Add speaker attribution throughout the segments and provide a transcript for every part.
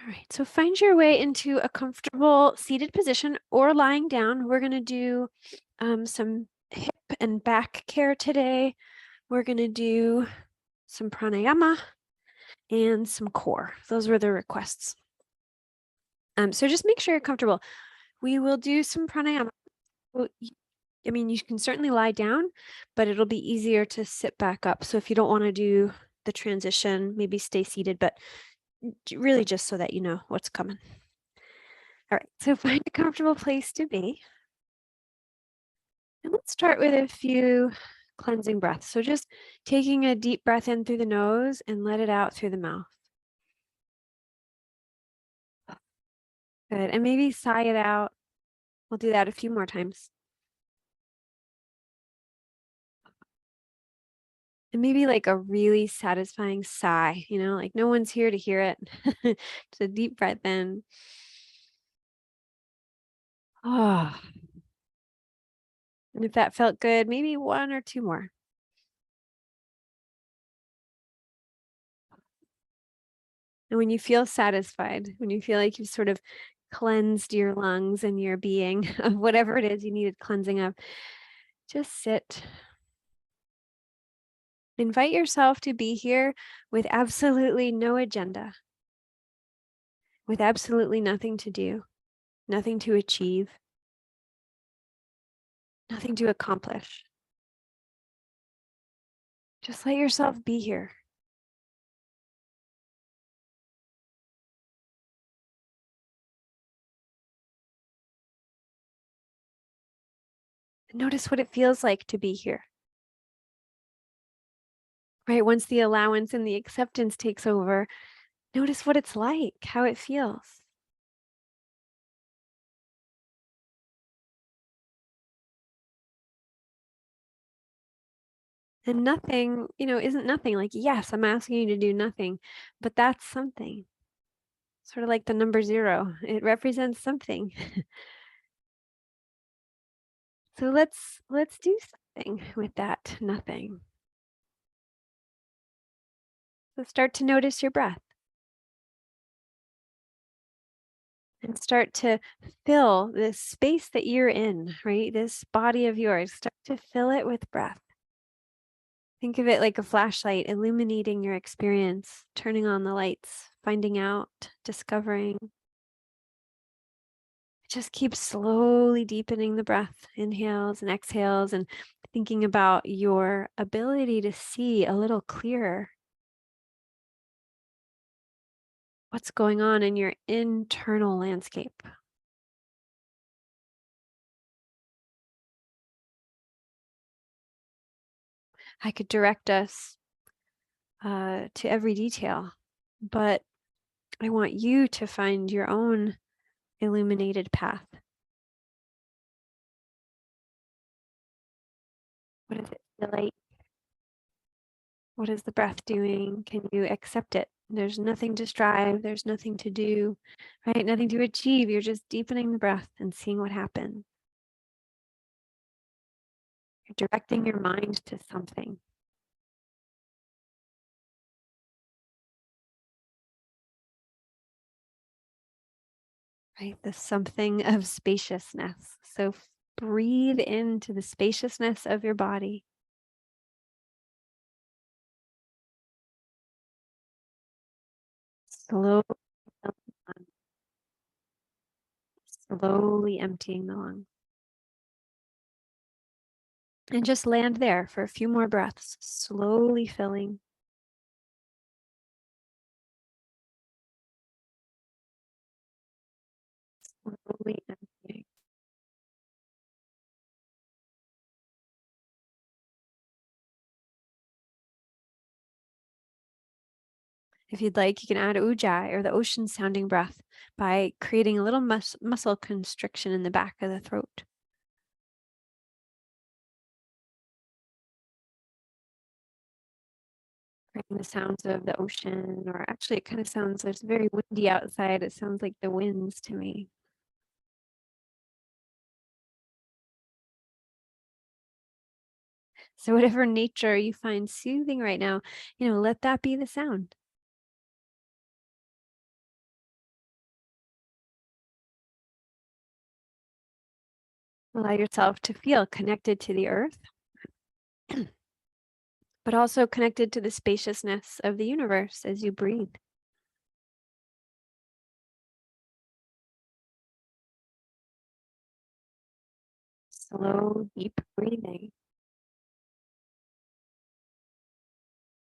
Speaker 1: All right, so find your way into a comfortable seated position or lying down. We're going to do some hip and back care today. We're going to do some pranayama and some core. Those were the requests. So just make sure you're comfortable. We will do some pranayama. I mean, you can certainly lie down, but it'll be easier to sit back up. So if you don't want to do the transition, maybe stay seated, but really just so that you know what's coming. All right, so find a comfortable place to be. And let's start with a few cleansing breaths. So just taking a deep breath in through the nose and let it out through the mouth. Good. And maybe sigh it out. We'll do that a few more times. And maybe like a really satisfying sigh, like no one's here to hear it. Just a deep breath in. Oh. And if that felt good, maybe one or two more. And when you feel satisfied, when you feel like you've sort of cleansed your lungs and your being of whatever it is you needed cleansing of, just sit. Invite yourself to be here with absolutely no agenda, with absolutely nothing to do, nothing to achieve, nothing to accomplish. Just let yourself be here. Notice what it feels like to be here. Right? Once the allowance and the acceptance takes over, notice what it's like, how it feels. And nothing, isn't nothing. Like, yes, I'm asking you to do nothing, but that's something. Sort of like the number 0. It represents something. So let's do something with that nothing. So start to notice your breath. And start to fill this space that you're in, right? This body of yours. Start to fill it with breath. Think of it like a flashlight illuminating your experience, turning on the lights, finding out, discovering. Just keep slowly deepening the breath, inhales and exhales, and thinking about your ability to see a little clearer what's going on in your internal landscape. I could direct us to every detail, but I want you to find your own illuminated path. What does it feel like? What is the breath doing? Can you accept it? There's nothing to strive. There's nothing to do, right? Nothing to achieve. You're just deepening the breath and seeing what happens. You're directing your mind to something. Right? The something of spaciousness. So breathe into the spaciousness of your body. Slowly, slowly emptying the lungs. And just land there for a few more breaths, slowly filling. Slowly emptying. If you'd like, you can add ujjayi or the ocean sounding breath by creating a little muscle constriction in the back of the throat. Creating the sounds of the ocean, or actually it kind of sounds, it's very windy outside. It sounds like the winds to me. So whatever nature you find soothing right now, let that be the sound. Allow yourself to feel connected to the earth, but also connected to the spaciousness of the universe as you breathe. Slow, deep breathing.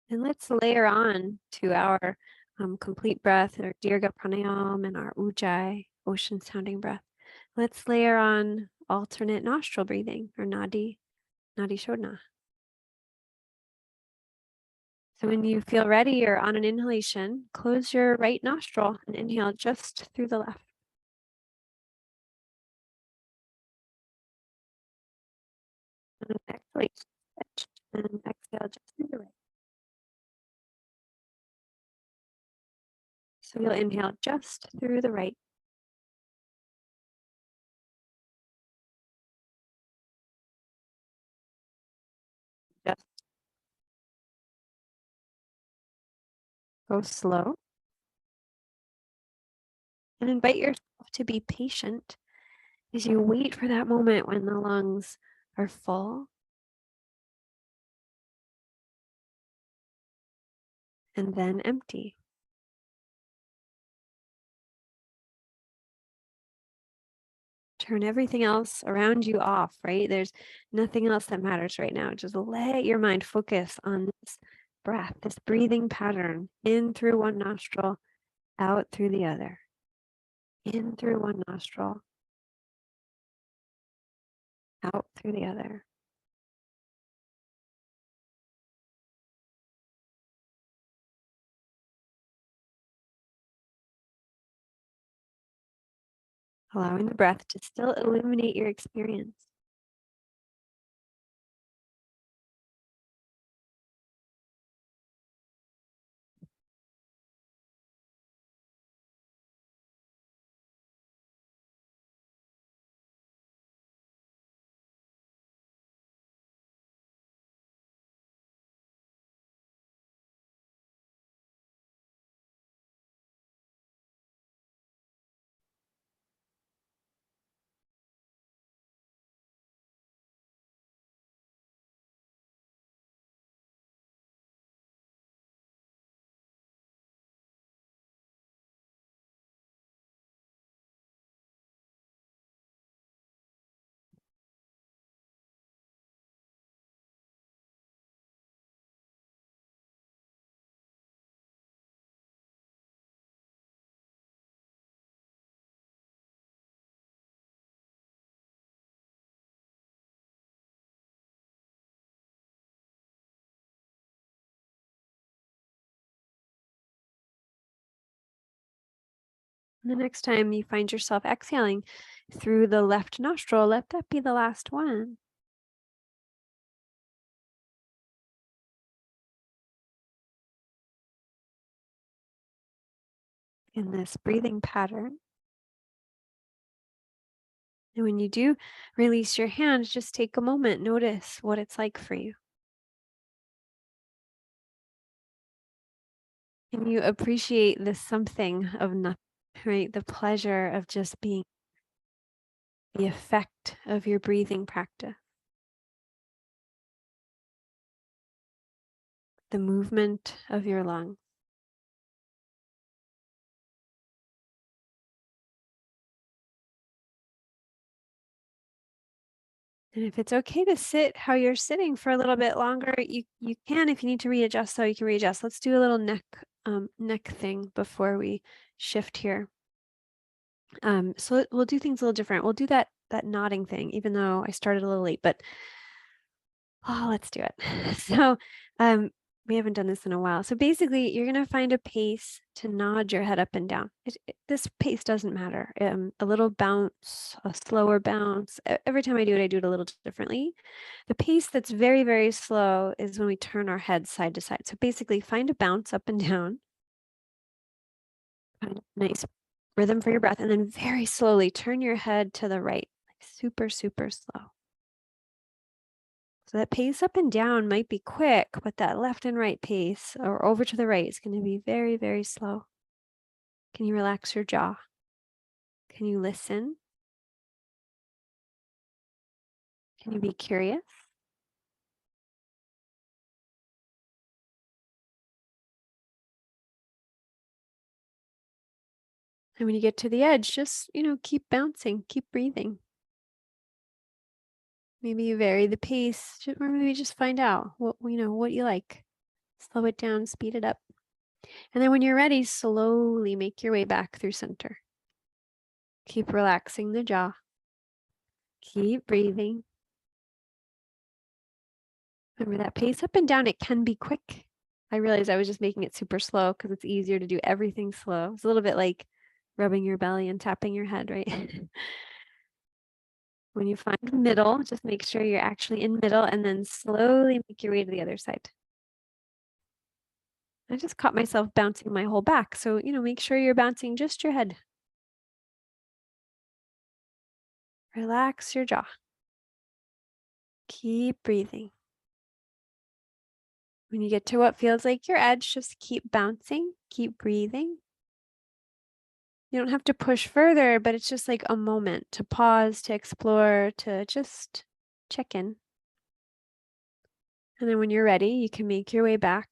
Speaker 1: And let's layer on to our complete breath, our Dirga Pranayam and our Ujjayi, ocean sounding breath. Let's layer on alternate nostril breathing, or Nadi Shodhana. So when you feel ready, you're on an inhalation, close your right nostril and inhale just through the left. And exhalation, and exhale just through the right. So you'll inhale just through the right. Just go slow. And invite yourself to be patient as you wait for that moment when the lungs are full and then empty. Turn everything else around you off, right? There's nothing else that matters right now. Just let your mind focus on this breath, this breathing pattern, in through one nostril, out through the other. In through one nostril, out through the other. Allowing the breath to still illuminate your experience. The next time you find yourself exhaling through the left nostril, let that be the last one. In this breathing pattern. And when you do release your hands, just take a moment, notice what it's like for you. And you appreciate the something of nothing, right? The pleasure of just being, the effect of your breathing practice, the movement of your lungs. And if it's okay to sit how you're sitting for a little bit longer, you can. If you need to readjust, so you can readjust. Let's do a little neck thing before we shift here. So we'll do things a little different. We'll do that nodding thing, even though I started a little late, but let's do it. So we haven't done this in a while. So basically, you're going to find a pace to nod your head up and down. This pace doesn't matter. A little bounce, a slower bounce. Every time I do it a little differently. The pace that's very, very slow is when we turn our head side to side. So basically, find a bounce up and down. Find a nice rhythm for your breath, and then very slowly turn your head to the right, like super, super slow. So that pace up and down might be quick, but that left and right pace or over to the right is going to be very, very slow. Can you relax your jaw? Can you listen? Can you be curious? And when you get to the edge, just, keep bouncing, keep breathing. Maybe you vary the pace, or maybe just find out what you like. Slow it down, speed it up. And then when you're ready, slowly make your way back through center. Keep relaxing the jaw. Keep breathing. Remember that pace up and down, it can be quick. I realized I was just making it super slow because it's easier to do everything slow. It's a little bit like rubbing your belly and tapping your head, right? When you find middle, just make sure you're actually in middle and then slowly make your way to the other side. I just caught myself bouncing my whole back. So, make sure you're bouncing just your head. Relax your jaw. Keep breathing. When you get to what feels like your edge, just keep bouncing, keep breathing. You don't have to push further, but it's just like a moment to pause, to explore, to just check in. And then when you're ready, you can make your way back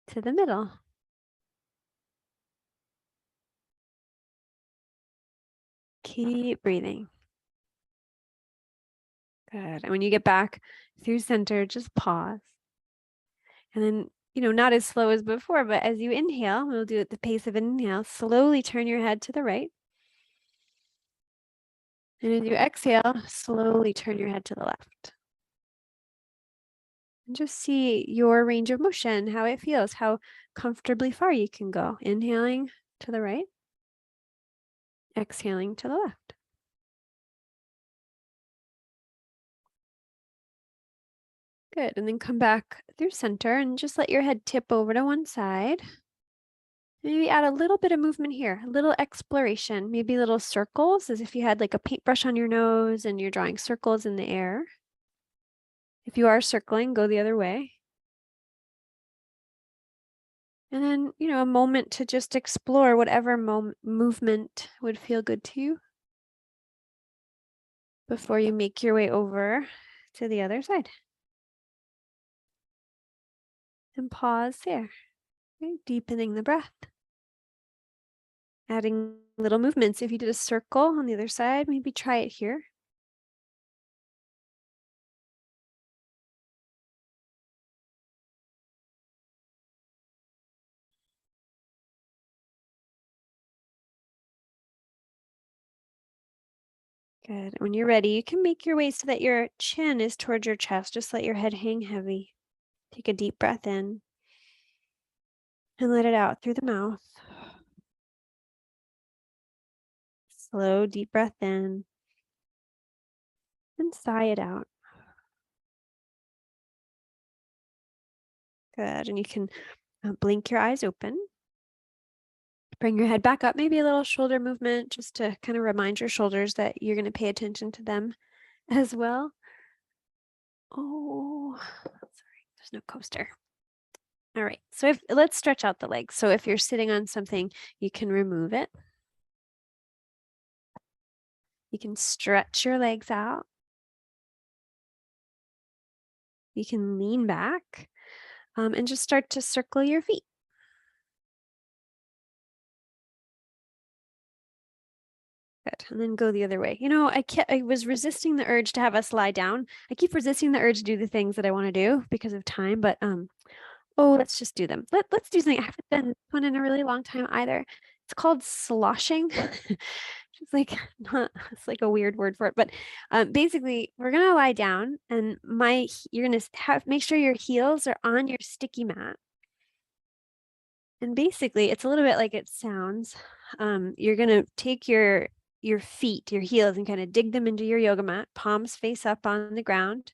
Speaker 1: to the middle. Keep breathing. Good. And when you get back through center, just pause. And then, not as slow as before, but as you inhale, we'll do it at the pace of inhale, slowly turn your head to the right. And as you exhale, slowly turn your head to the left. And just see your range of motion, how it feels, how comfortably far you can go. Inhaling to the right, exhaling to the left. Good. And then come back through center and just let your head tip over to one side. Maybe add a little bit of movement here, a little exploration, maybe little circles as if you had like a paintbrush on your nose and you're drawing circles in the air. If you are circling, go the other way. And then, a moment to just explore whatever movement would feel good to you before you make your way over to the other side. And pause there, okay? Deepening the breath. Adding little movements. If you did a circle on the other side, maybe try it here. Good. When you're ready, you can make your way so that your chin is towards your chest. Just let your head hang heavy. Take a deep breath in and let it out through the mouth. Slow, deep breath in and sigh it out. Good. And you can blink your eyes open. Bring your head back up, maybe a little shoulder movement just to kind of remind your shoulders that you're going to pay attention to them as well. Oh, sorry, there's no coaster. All right, so let's stretch out the legs. So if you're sitting on something, you can remove it. You can stretch your legs out. You can lean back and just start to circle your feet. Good. And then go the other way. I was resisting the urge to have us lie down. I keep resisting the urge to do the things that I want to do because of time, but let's just do them. Let's do something. I haven't done this one in a really long time either. It's called sloshing. It's like it's like a weird word for it, but basically we're gonna lie down and you're gonna make sure your heels are on your sticky mat. And basically it's a little bit like it sounds. You're gonna take your feet, your heels, and kind of dig them into your yoga mat, palms face up on the ground,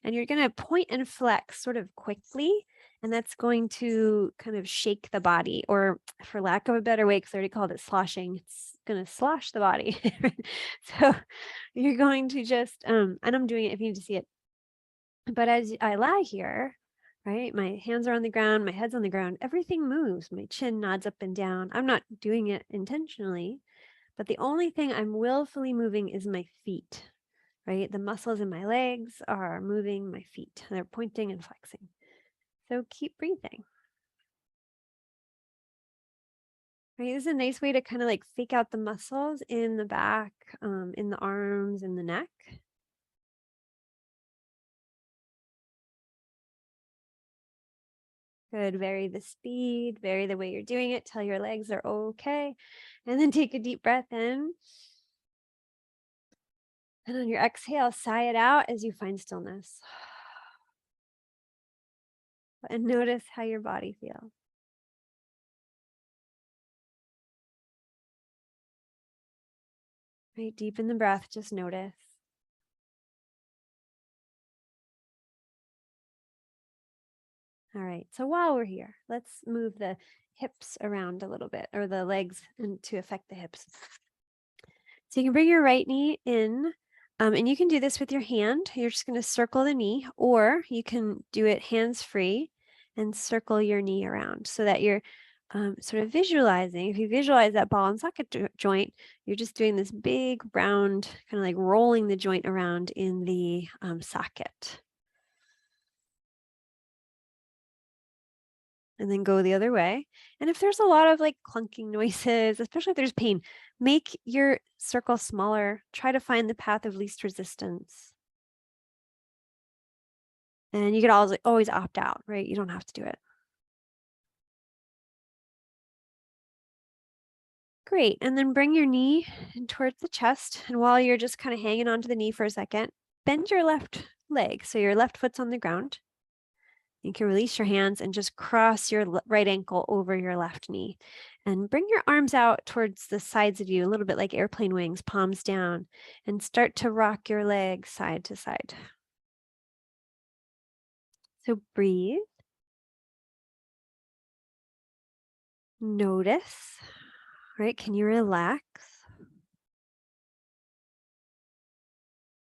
Speaker 1: and you're gonna point and flex sort of quickly. And that's going to kind of shake the body, or for lack of a better way, because I already called it sloshing, it's going to slosh the body. So you're going to just, and I'm doing it if you need to see it. But as I lie here, right, my hands are on the ground, my head's on the ground, everything moves. My chin nods up and down. I'm not doing it intentionally, but the only thing I'm willfully moving is my feet. right? The muscles in my legs are moving my feet. They're pointing and flexing. So keep breathing. Right, this is a nice way to kind of like fake out the muscles in the back, in the arms, and the neck. Good. Vary the speed, vary the way you're doing it till your legs are okay. And then take a deep breath in. And on your exhale, sigh it out as you find stillness. And notice how your body feels. Right, deepen the breath, just notice. All right, so while we're here, let's move the hips around a little bit, or the legs, and to affect the hips. So you can bring your right knee in, and you can do this with your hand. You're just going to circle the knee, or you can do it hands free and circle your knee around so that you're sort of visualizing. If you visualize that ball and socket joint, you're just doing this big round, kind of like rolling the joint around in the socket. And then go the other way. And if there's a lot of like clunking noises, especially if there's pain, make your circle smaller. Try to find the path of least resistance. And you could always opt out, right? You don't have to do it. Great. And then bring your knee in towards the chest. And while you're just kind of hanging onto the knee for a second, bend your left leg. So your left foot's on the ground. You can release your hands and just cross your right ankle over your left knee. And bring your arms out towards the sides of you, a little bit like airplane wings, palms down, and start to rock your legs side to side. So breathe. Notice, right? Can you relax?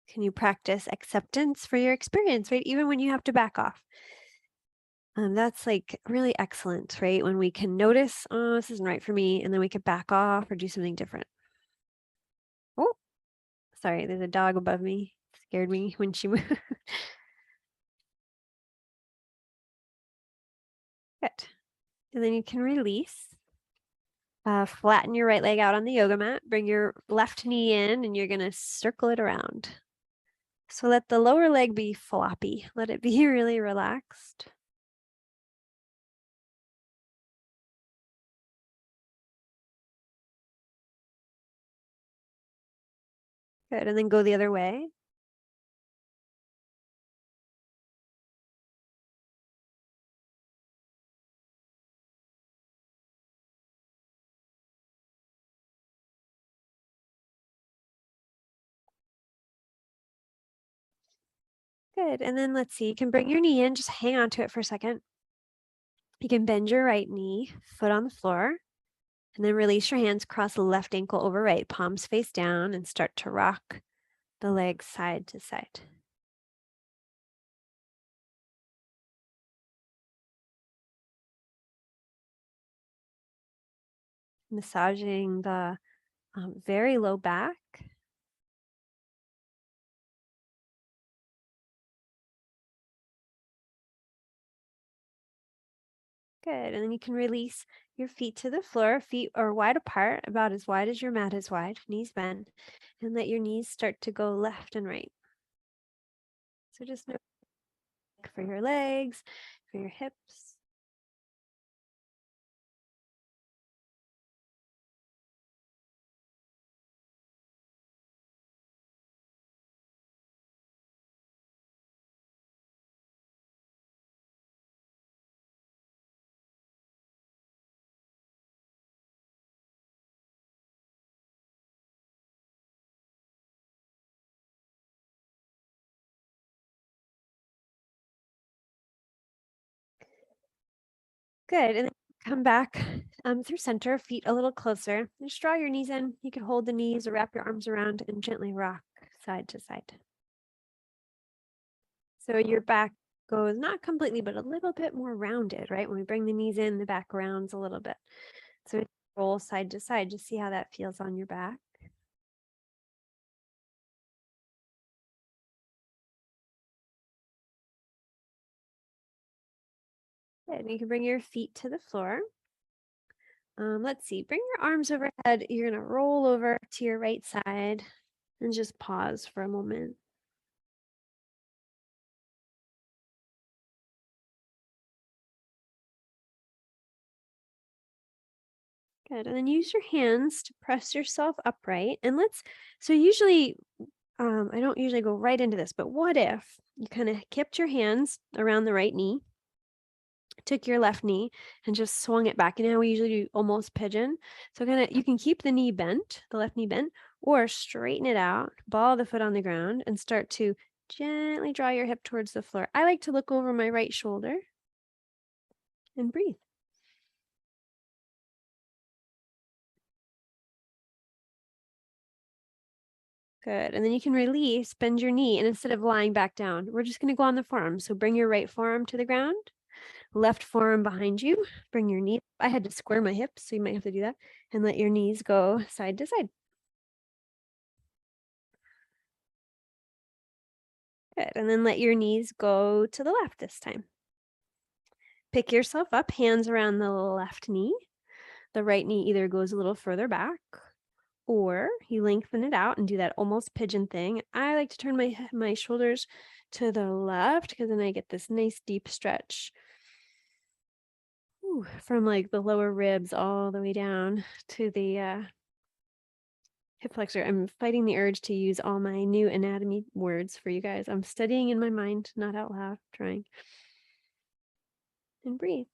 Speaker 1: Can you practice acceptance for your experience, right? Even when you have to back off. That's like really excellent, right? When we can notice, oh, this isn't right for me, and then we could back off or do something different. Oh, sorry, there's a dog above me. Scared me when she moved. Good. And then you can release. Flatten your right leg out on the yoga mat. Bring your left knee in, and you're going to circle it around. So let the lower leg be floppy. Let it be really relaxed. Good. And then go the other way. Good. And then let's see, you can bring your knee in, just hang on to it for a second. You can bend your right knee, foot on the floor, and then release your hands, cross the left ankle over right, palms face down, and start to rock the legs side to side. Massaging the very low back. Good. And then you can release your feet to the floor. Feet are wide apart, about as wide as your mat is wide, knees bend, and let your knees start to go left and right. So just for your legs, for your hips. Good. And then come back through center, feet a little closer. Just draw your knees in. You can hold the knees or wrap your arms around and gently rock side to side. So your back goes not completely, but a little bit more rounded, right? When we bring the knees in, the back rounds a little bit. So roll side to side. Just see how that feels on your back. Good. You can bring your feet to the floor. Let's see, bring your arms overhead. You're gonna roll over to your right side and just pause for a moment. Good. And then use your hands to press yourself upright. And so usually, I don't usually go right into this, but what if you kind of kept your hands around the right knee, took your left knee and just swung it back? You know how we usually do almost pigeon? So you can keep the knee bent, the left knee bent, or straighten it out, ball the foot on the ground and start to gently draw your hip towards the floor. I like to look over my right shoulder and breathe. Good. And then you can release, bend your knee, and instead of lying back down, we're just going to go on the forearm. So bring your right forearm to the ground, left forearm behind you, bring your knee. I had to square my hips, so you might have to do that, and let your knees go side to side. Good. And then let your knees go to the left this time. Pick yourself up, hands around the left knee. The right knee either goes a little further back or you lengthen it out and do that almost pigeon thing. I like to turn my shoulders to the left because then I get this nice deep stretch. From like the lower ribs all the way down to the hip flexor. I'm fighting the urge to use all my new anatomy words for you guys. I'm studying in my mind, not out loud, trying. And breathe.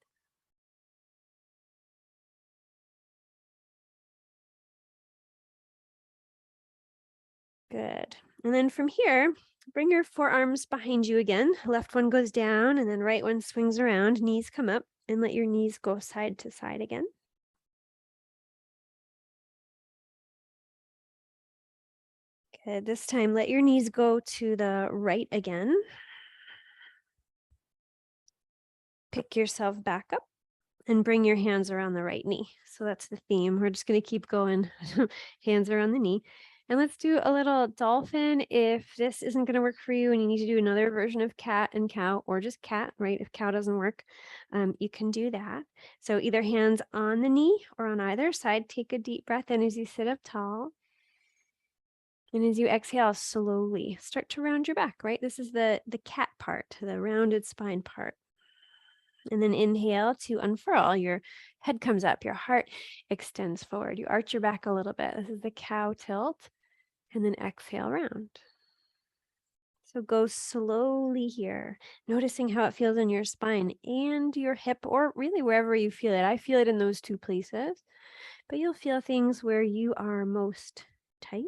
Speaker 1: Good. And then from here, bring your forearms behind you again. Left one goes down and then right one swings around. Knees come up and let your knees go side to side again. Good. This time, let your knees go to the right again. Pick yourself back up and bring your hands around the right knee. So that's the theme. We're just going to keep going, hands around the knee. And let's do a little dolphin. If this isn't going to work for you and you need to do another version of cat and cow or just cat, right? If cow doesn't work, you can do that. So either hands on the knee or on either side. Take a deep breath in as you sit up tall. And as you exhale, slowly start to round your back, right? This is the cat part, the rounded spine part. And then inhale to unfurl. Your head comes up, your heart extends forward. You arch your back a little bit. This is the cow tilt. And then exhale round. So go slowly here, noticing how it feels in your spine and your hip, or really wherever you feel it. I feel it in those two places, but you'll feel things where you are most tight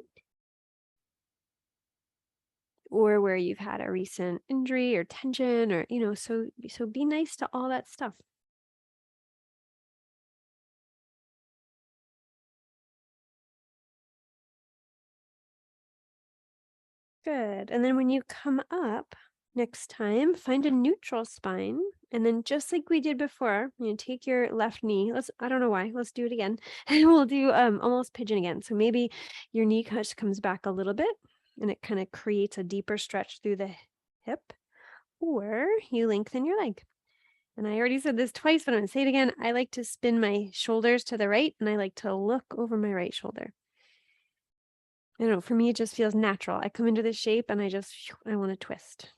Speaker 1: or where you've had a recent injury or tension or, so be nice to all that stuff. Good. And then when you come up next time, find a neutral spine. And then just like we did before, take your left knee. I don't know why, let's do it again. And we'll do almost pigeon again. So maybe your knee just comes back a little bit and it kind of creates a deeper stretch through the hip, or you lengthen your leg. And I already said this twice, but I'm going to say it again. I like to spin my shoulders to the right and I like to look over my right shoulder. I don't know, for me, it just feels natural. I come into this shape and I want to twist.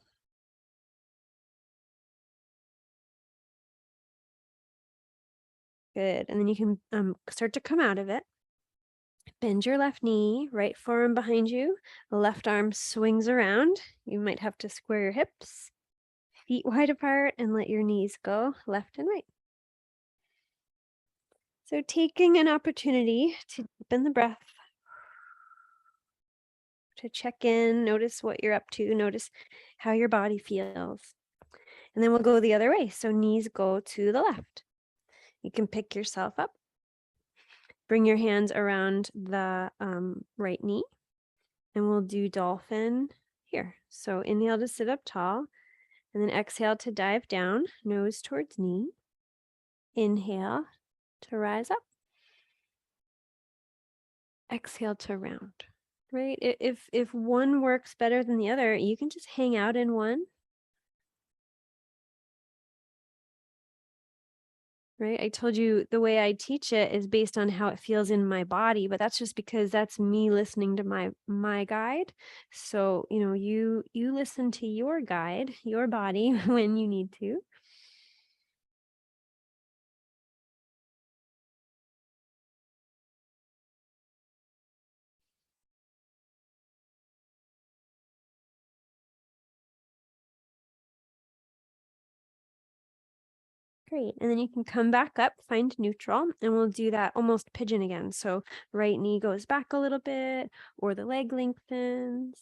Speaker 1: Good. And then you can start to come out of it. Bend your left knee, right forearm behind you. Left arm swings around. You might have to square your hips, feet wide apart, and let your knees go left and right. So taking an opportunity to deepen the breath, to check in, notice what you're up to, notice how your body feels. And then we'll go the other way. So knees go to the left. You can pick yourself up. Bring your hands around the right knee. And we'll do dolphin here. So inhale to sit up tall. And then exhale to dive down, nose towards knee. Inhale to rise up. Exhale to round. Right? If one works better than the other, you can just hang out in one. right? I told you the way I teach it is based on how it feels in my body, but that's just because that's me listening to my guide. So, you listen to your guide, your body when you need to. Great. And then you can come back up, find neutral, and we'll do that almost pigeon again. So right knee goes back a little bit, or the leg lengthens.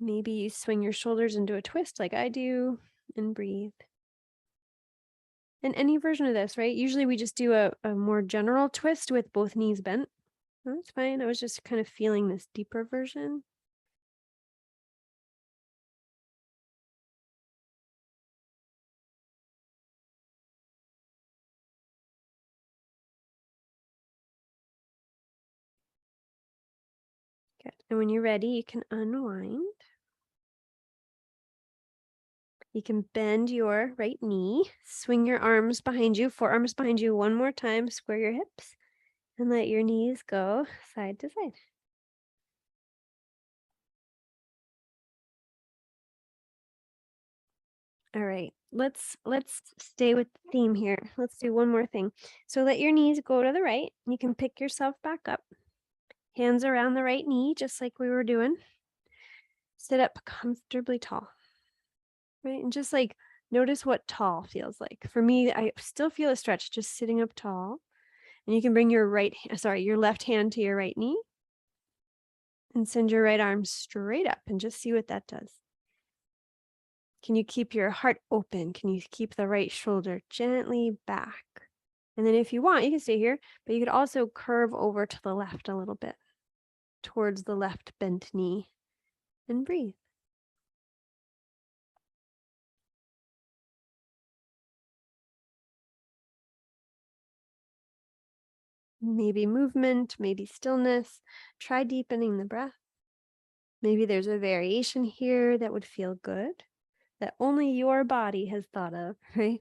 Speaker 1: Maybe you swing your shoulders into a twist like I do and breathe. And any version of this, right? Usually we just do a more general twist with both knees bent. That's fine. I was just kind of feeling this deeper version. Good. And when you're ready, you can unwind. You can bend your right knee, swing your arms behind you, forearms behind you one more time, square your hips, and let your knees go side to side. All right, let's stay with the theme here. Let's do one more thing. So let your knees go to the right. You can pick yourself back up. Hands around the right knee, just like we were doing. Sit up comfortably tall. Right? And just like notice what tall feels like. For me, I still feel a stretch just sitting up tall. And you can bring your your left hand to your right knee and send your right arm straight up and just see what that does. Can you keep your heart open? Can you keep the right shoulder gently back? And then if you want, you can stay here, but you could also curve over to the left a little bit towards the left bent knee and breathe. Maybe movement, maybe stillness. Try deepening the breath. Maybe there's a variation here that would feel good, that only your body has thought of, right?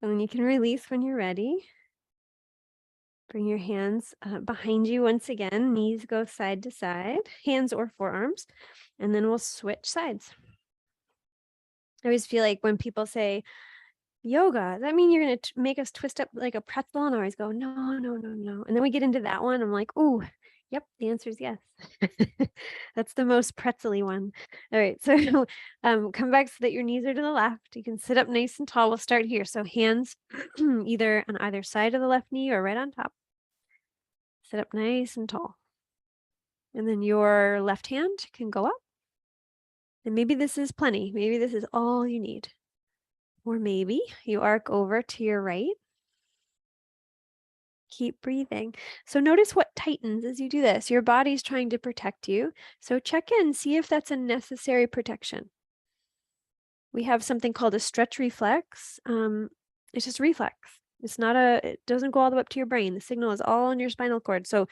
Speaker 1: And then you can release when you're ready. Bring your hands behind you once again. Knees go side to side, hands or forearms, and then we'll switch sides. I always feel like when people say, yoga, does that mean you're going to make us twist up like a pretzel? And I always go, no, no, no, no. And then we get into that one. I'm like, ooh, yep, the answer is yes. That's the most pretzel-y one. All right, so come back so that your knees are to the left. You can sit up nice and tall. We'll start here. So hands either on either side of the left knee or right on top. Sit up nice and tall. And then your left hand can go up. And maybe this is plenty. Maybe this is all you need. Or maybe you arc over to your right. Keep breathing. So notice what tightens as you do this. Your body's trying to protect you. So check in, see if that's a necessary protection. We have something called a stretch reflex. It's just reflex. It doesn't go all the way up to your brain. The signal is all in your spinal cord. So,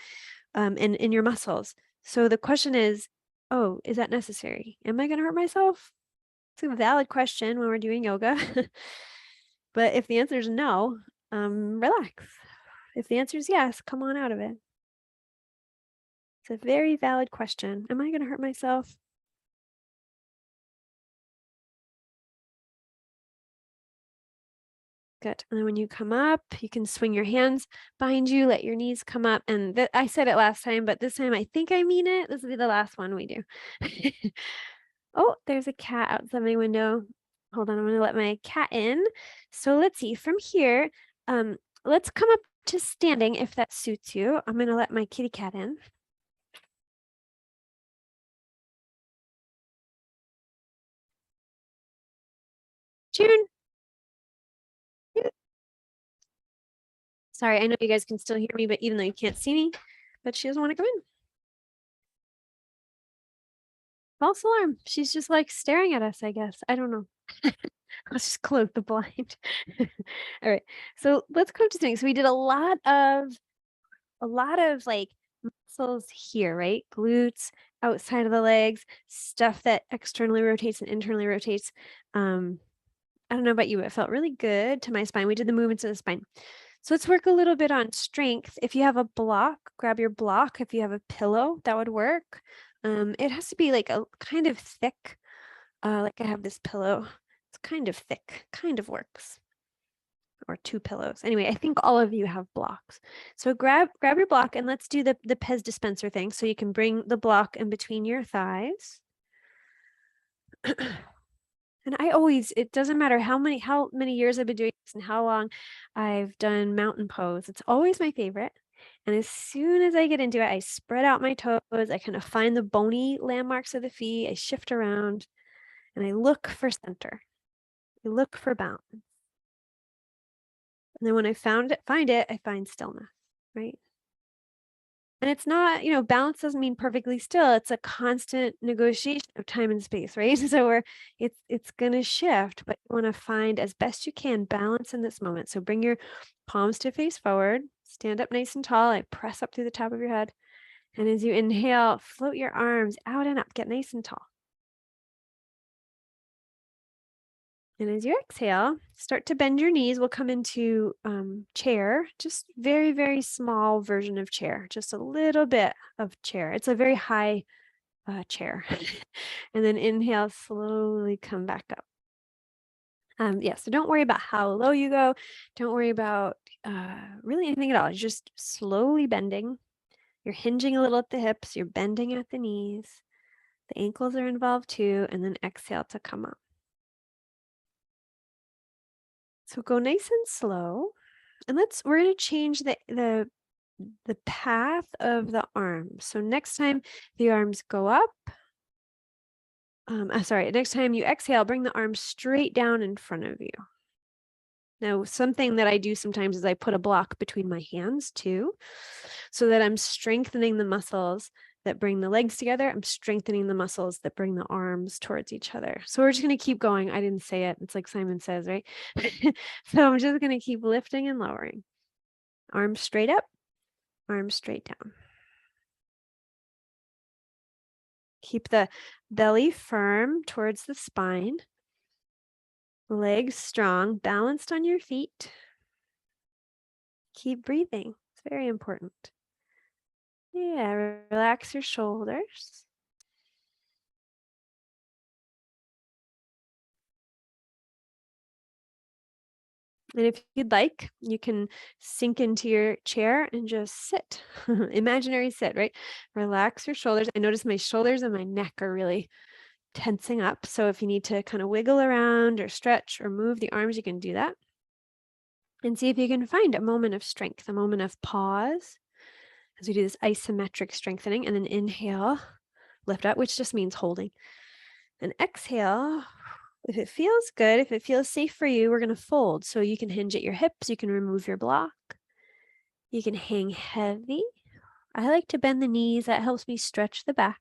Speaker 1: and in your muscles. So the question is, oh, is that necessary? Am I going to hurt myself? It's a valid question when we're doing yoga. But if the answer is no, relax. If the answer is yes, come on out of it. It's a very valid question. Am I going to hurt myself? Good. And then when you come up, you can swing your hands behind you, let your knees come up. And I said it last time, but this time I think I mean it. This will be the last one we do. Oh, there's a cat outside my window. Hold on, I'm going to let my cat in. So let's see. From here, let's come up to standing if that suits you. I'm going to let my kitty cat in. June. Sorry, I know you guys can still hear me, but even though you can't see me, but she doesn't want to come in. False alarm. She's just like staring at us, I guess. I don't know. Let's just close the blind. All right. So let's come to things. So we did a lot of like muscles here, right? Glutes, outside of the legs, stuff that externally rotates and internally rotates. I don't know about you, but it felt really good to my spine. We did the movements of the spine. So let's work a little bit on strength. If you have a block, grab your block. If you have a pillow, that would work. It has to be like a kind of thick, like I have this pillow. It's kind of thick, kind of works. Or 2 pillows. Anyway, I think all of you have blocks. So grab your block and let's do the Pez dispenser thing. So you can bring the block in between your thighs. And I always, it doesn't matter how many years I've been doing this and how long I've done mountain pose. It's always my favorite. And as soon as I get into it, I spread out my toes. I kind of find the bony landmarks of the feet. I shift around and I look for center. I look for balance. And then when I find it, I find stillness, right? And it's not, balance doesn't mean perfectly still. It's a constant negotiation of time and space, right? So it's gonna shift, but you want to find as best you can balance in this moment. So bring your palms to face forward, stand up nice and tall. I press up through the top of your head. And as you inhale, float your arms out and up, get nice and tall. And as you exhale, start to bend your knees. We'll come into chair, just very, very small version of chair, just a little bit of chair. It's a very high chair. And then inhale, slowly come back up. Yeah, so don't worry about how low you go. Don't worry about really anything at all. You're just slowly bending. You're hinging a little at the hips. You're bending at the knees. The ankles are involved too. And then exhale to come up. So go nice and slow. And we're going to change the path of the arms. So next time the arms go up, next time you exhale, bring the arms straight down in front of you. Now, something that I do sometimes is I put a block between my hands too, so that I'm strengthening the muscles that bring the legs together. I'm strengthening the muscles that bring the arms towards each other. So we're just going to keep going. I didn't say it. It's like Simon says, right? So I'm just going to keep lifting and lowering. Arms straight up, arms straight down. Keep the belly firm towards the spine. Legs strong, balanced on your feet. Keep breathing. It's very important. Yeah, relax your shoulders. And if you'd like, you can sink into your chair and just sit. Imaginary sit, right? Relax your shoulders. I notice my shoulders and my neck are really tensing up. So if you need to kind of wiggle around or stretch or move the arms, you can do that. And see if you can find a moment of strength, a moment of pause as we do this isometric strengthening. And then inhale, lift up, which just means holding. And exhale. If it feels good, if it feels safe for you, we're going to fold. So you can hinge at your hips. You can remove your block. You can hang heavy. I like to bend the knees. That helps me stretch the back.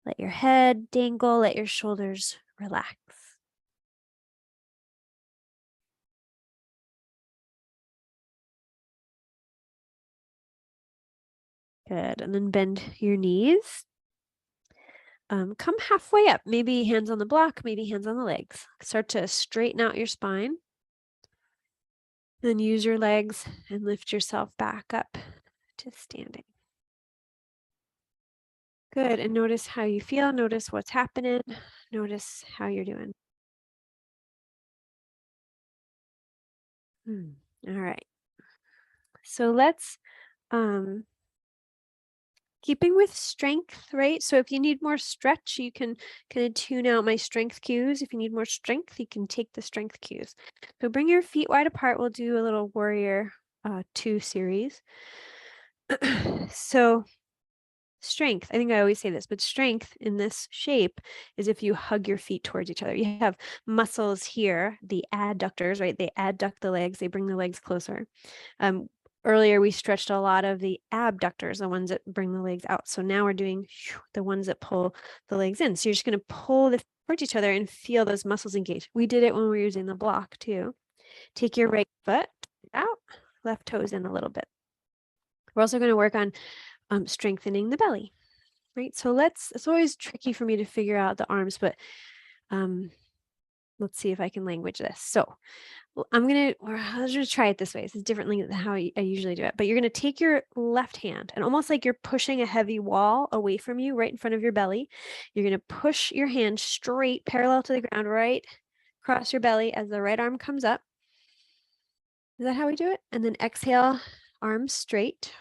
Speaker 1: Let your head dangle. Let your shoulders relax. Good. And then bend your knees. Come halfway up. Maybe hands on the block, maybe hands on the legs. Start to straighten out your spine. Then use your legs and lift yourself back up to standing. Good. And notice how you feel. Notice what's happening. Notice how you're doing. All right. So let's, keeping with strength, right? So if you need more stretch, you can kind of tune out my strength cues. If you need more strength, you can take the strength cues. So bring your feet wide apart. We'll do a little warrior 2 series. So strength, I think I always say this, but strength in this shape is if you hug your feet towards each other. You have muscles here, the adductors, right? They adduct the legs, they bring the legs closer. Earlier, we stretched a lot of the abductors, the ones that bring the legs out. So now we're doing the ones that pull the legs in. So you're just going to pull the feet towards each other and feel those muscles engage. We did it when we were using the block too. Take your right foot out, left toes in a little bit. We're also going to work on strengthening the belly, right? So it's always tricky for me to figure out the arms, but let's see if I can language this. So I'm gonna try it this way. This is differently than how I usually do it. But you're gonna take your left hand and almost like you're pushing a heavy wall away from you, right in front of your belly. You're gonna push your hand straight, parallel to the ground, right across your belly as the right arm comes up. Is that how we do it? And then exhale, arms straight.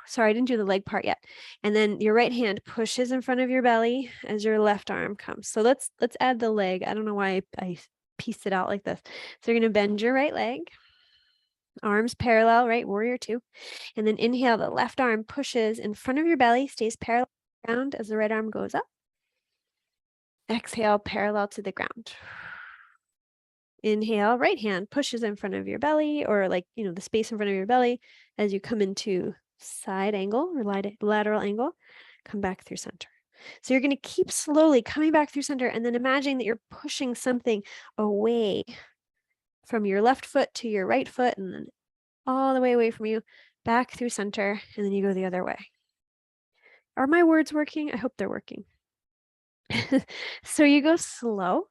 Speaker 1: Sorry, I didn't do the leg part yet. And then your right hand pushes in front of your belly as your left arm comes. So let's add the leg. I don't know why I pieced it out like this. So you're going to bend your right leg, arms parallel, right? Warrior two. And then inhale, the left arm pushes in front of your belly, stays parallel to the ground as the right arm goes up. Exhale, parallel to the ground. Inhale, right hand pushes in front of your belly, or like, the space in front of your belly as you come into side angle or lateral angle, come back through center. So you're going to keep slowly coming back through center and then imagine that you're pushing something away from your left foot to your right foot and then all the way away from you, back through center, and then you go the other way. Are my words working? I hope they're working. So you go slow.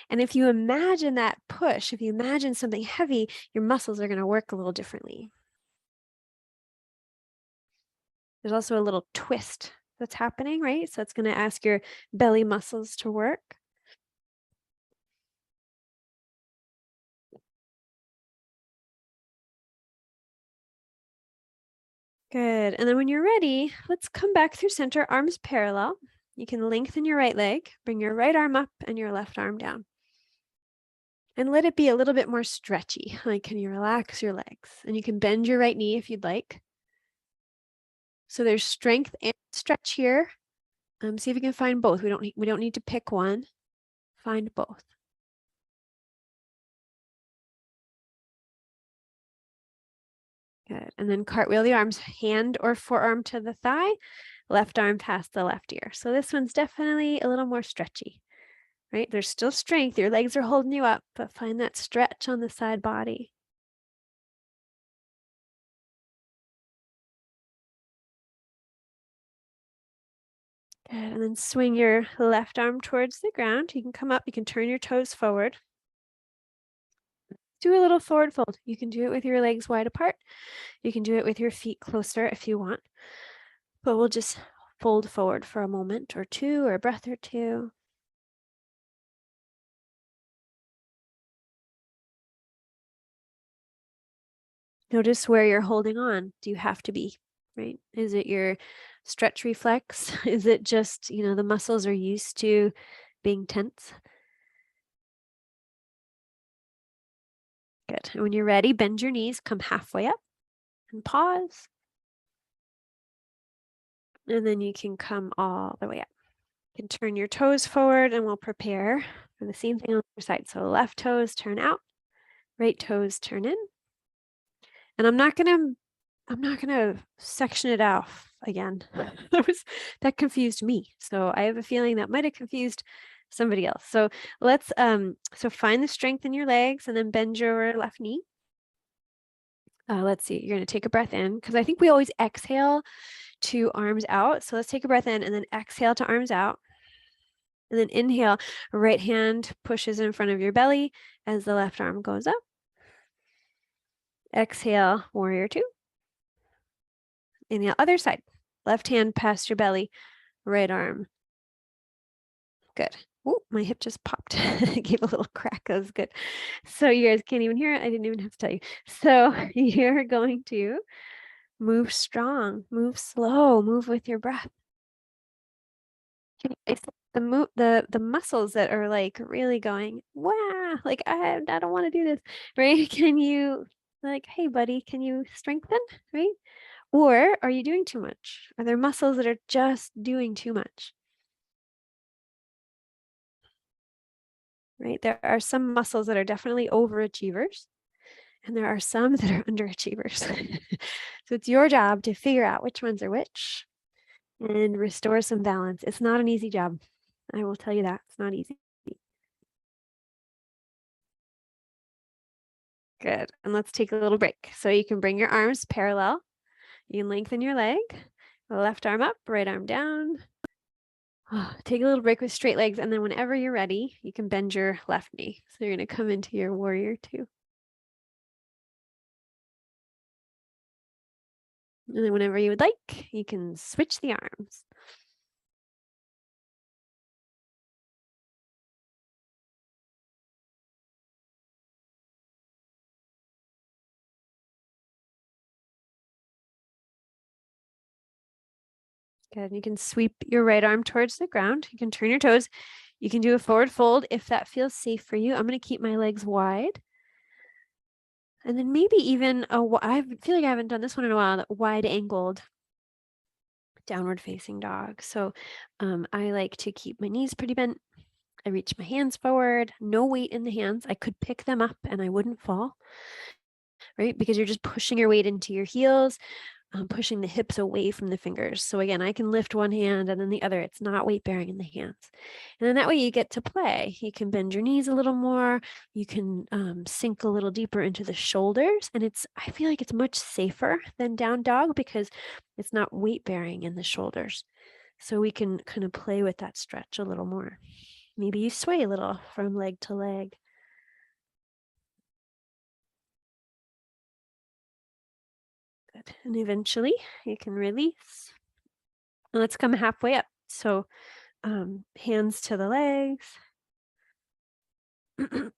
Speaker 1: And if you imagine that push, if you imagine something heavy, your muscles are going to work a little differently. There's also a little twist that's happening, right? So it's going to ask your belly muscles to work. Good. And then when you're ready, let's come back through center, arms parallel. You can lengthen your right leg, bring your right arm up and your left arm down. And let it be a little bit more stretchy. Like, can you relax your legs? And you can bend your right knee if you'd like. So there's strength and stretch here. See if you can find both. We don't need to pick one. Find both. Good. And then cartwheel the arms, hand or forearm to the thigh, left arm past the left ear. So this one's definitely a little more stretchy, right? There's still strength. Your legs are holding you up, but find that stretch on the side body. Good. And then swing your left arm towards the ground. You can come up, you can turn your toes forward. Do a little forward fold. You can do it with your legs wide apart. You can do it with your feet closer if you want. But we'll just fold forward for a moment or two, or a breath or two. Notice where you're holding on. Do you have to be, right? Is it your stretch reflex? Is it just, the muscles are used to being tense? Good. And when you're ready, bend your knees, come halfway up and pause. And then you can come all the way up. You can turn your toes forward and we'll prepare for the same thing on the other side. So left toes turn out, right toes turn in. And I'm not gonna section it off again. That confused me. So I have a feeling that might have confused somebody else. So let's so find the strength in your legs and then bend your left knee. Let's see, you're gonna take a breath in because I think we always exhale to arms out. So let's take a breath in and then exhale to arms out. And then inhale, right hand pushes in front of your belly as the left arm goes up. Exhale, warrior two. Inhale, other side. Left hand past your belly, right arm. Good. Oh, my hip just popped. It gave a little crack. That was good. So you guys can't even hear it. I didn't even have to tell you. So you're going to move strong, move slow, move with your breath. It's the muscles that are like really going, wow, like I don't want to do this, right? Can you like, hey buddy, can you strengthen, right? Or are you doing too much? Are there muscles that are just doing too much? Right? There are some muscles that are definitely overachievers, and there are some that are underachievers. So it's your job to figure out which ones are which and restore some balance. It's not an easy job. I will tell you that. It's not easy. Good. And let's take a little break. So you can bring your arms parallel. You can lengthen your leg. Left arm up, right arm down. Take a little break with straight legs, and then whenever you're ready, you can bend your left knee. So you're going to come into your warrior two. And then whenever you would like, you can switch the arms. Good. You can sweep your right arm towards the ground. You can turn your toes. You can do a forward fold if that feels safe for you. I'm going to keep my legs wide. And then maybe even I feel like I haven't done this one in a while, wide angled downward facing dog. So I like to keep my knees pretty bent. I reach my hands forward, no weight in the hands. I could pick them up and I wouldn't fall, right? Because you're just pushing your weight into your heels, pushing the hips away from the fingers. So again, I can lift one hand and then the other. It's not weight bearing in the hands. And then that way you get to play. You can bend your knees a little more. You can sink a little deeper into the shoulders. And I feel like it's much safer than down dog because it's not weight bearing in the shoulders. So we can kind of play with that stretch a little more. Maybe you sway a little from leg to leg. Good. And eventually you can release. And let's come halfway up. So hands to the legs. And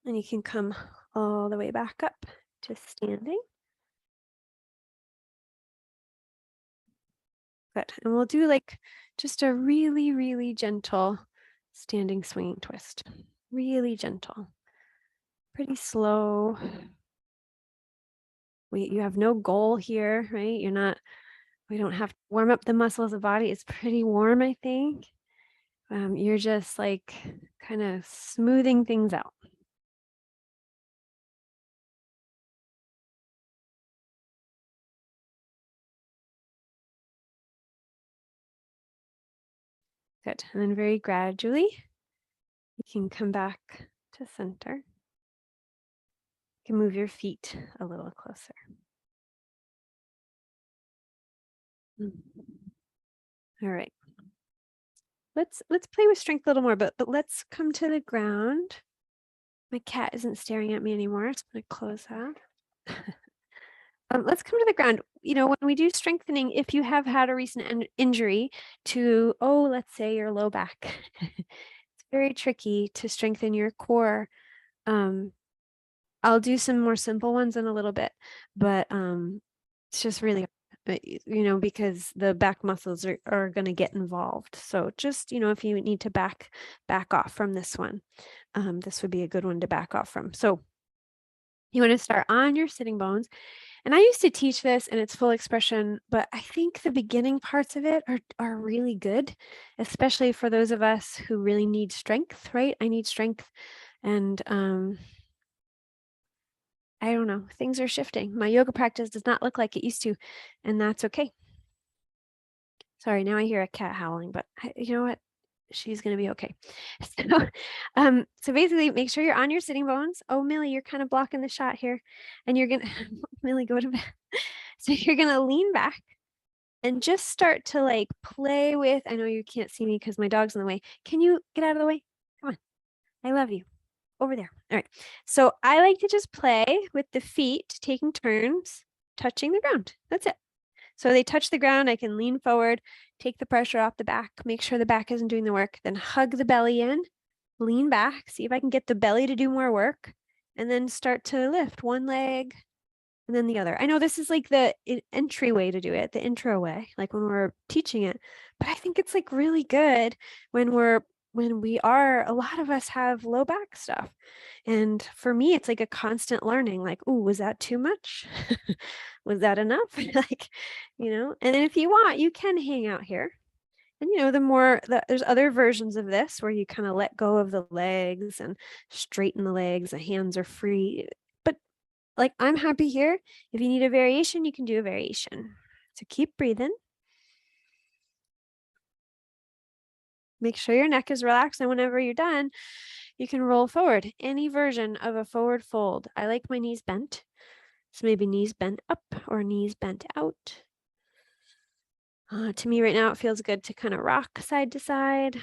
Speaker 1: you can come all the way back up to standing. Good. And we'll do like just a really, really gentle standing swinging twist. Really gentle. Pretty slow. You have no goal here, right? We don't have to warm up the muscles of the body. It's pretty warm, I think. You're just like kind of smoothing things out. Good. And then very gradually, you can come back to center. You can move your feet a little closer. All right. Let's play with strength a little more, but let's come to the ground. My cat isn't staring at me anymore, so I'm going to close that. Let's come to the ground. You know, when we do strengthening, if you have had a recent injury to, let's say your low back, it's very tricky to strengthen your core. I'll do some more simple ones in a little bit, but it's just really, because the back muscles are going to get involved. So just, if you need to back off from this one, this would be a good one to back off from. So you want to start on your sitting bones. And I used to teach this in its full expression, but I think the beginning parts of it are really good, especially for those of us who really need strength, right? I need strength. And I don't know, things are shifting. My yoga practice does not look like it used to, and that's okay. Sorry, now I hear a cat howling, but you know what? She's going to be okay. So basically make sure you're on your sitting bones. Oh, Millie, you're kind of blocking the shot here. And you're going to, Millie, go to bed. So you're going to lean back and just start to like play with, I know you can't see me because my dog's in the way. Can you get out of the way? Come on. I love you. Over there. All right. So I like to just play with the feet, taking turns, touching the ground. That's it. So they touch the ground. I can lean forward, take the pressure off the back, make sure the back isn't doing the work, then hug the belly in, lean back, see if I can get the belly to do more work, and then start to lift one leg and then the other. I know this is like the entry way to do it, the intro way, like when we're teaching it, but I think it's like really good when a lot of us have low back stuff. And for me, it's like a constant learning, like, oh, was that too much? Was that enough? Like, and then if you want, you can hang out here. And there's other versions of this where you kind of let go of the legs and straighten the legs, the hands are free. But like, I'm happy here. If you need a variation, you can do a variation. So keep breathing. Make sure your neck is relaxed, and whenever you're done, you can roll forward. Any version of a forward fold. I like my knees bent. So maybe knees bent up or knees bent out. To me right now, it feels good to kind of rock side to side.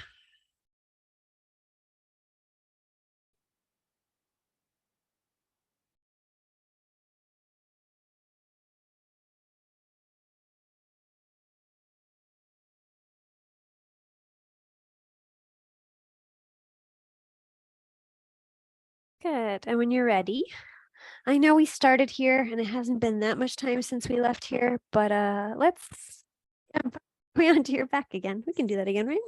Speaker 1: Good. And when you're ready, I know we started here and it hasn't been that much time since we left here, but let's jump onto your back again. We can do that again, right?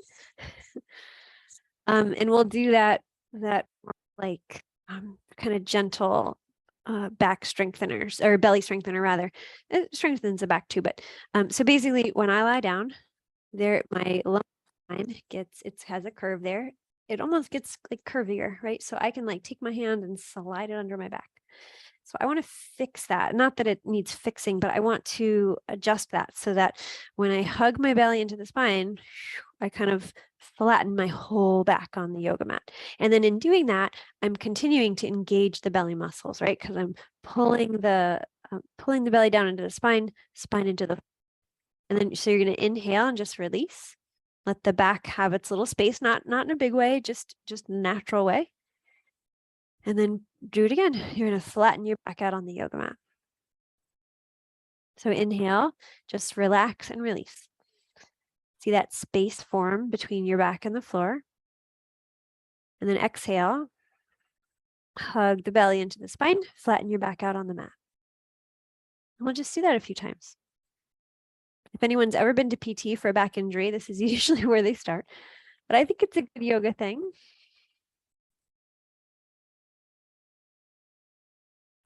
Speaker 1: And we'll do that like kind of gentle back strengtheners or belly strengthener rather. It strengthens the back too, but so basically when I lie down, there my lumbar spine gets it has a curve there. It almost gets like curvier, right? So I can like take my hand and slide it under my back. So I want to fix that. Not that it needs fixing, but I want to adjust that so that when I hug my belly into the spine, I kind of flatten my whole back on the yoga mat. And then in doing that, I'm continuing to engage the belly muscles, right? Because I'm pulling the belly down into the spine, spine into the, and then so you're going to inhale and just release. Let the back have its little space, not in a big way, just natural way. And then do it again. You're going to flatten your back out on the yoga mat. So inhale, just relax and release. See that space form between your back and the floor. And then exhale, hug the belly into the spine, flatten your back out on the mat. And we'll just do that a few times. If anyone's ever been to PT for a back injury, this is usually where they start. But I think it's a good yoga thing.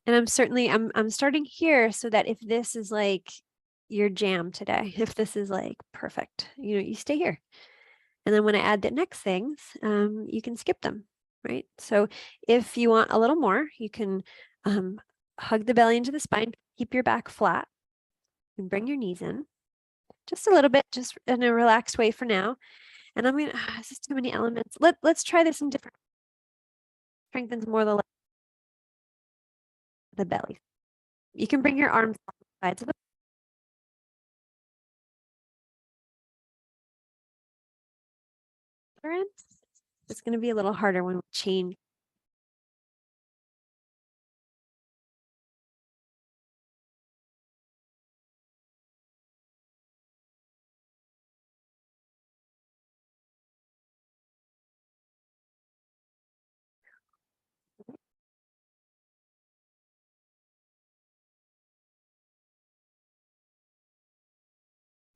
Speaker 1: And I'm starting here so that if this is like your jam today, if this is like perfect, you stay here. And then when I add the next things, you can skip them, right? So if you want a little more, you can hug the belly into the spine, keep your back flat, and bring your knees in just a little bit, just in a relaxed way for now. And I'm gonna, this is too many elements. Let's try this in different, strengthens more the belly. You can bring your arms on the sides of the floor. It's going to be a little harder when we change.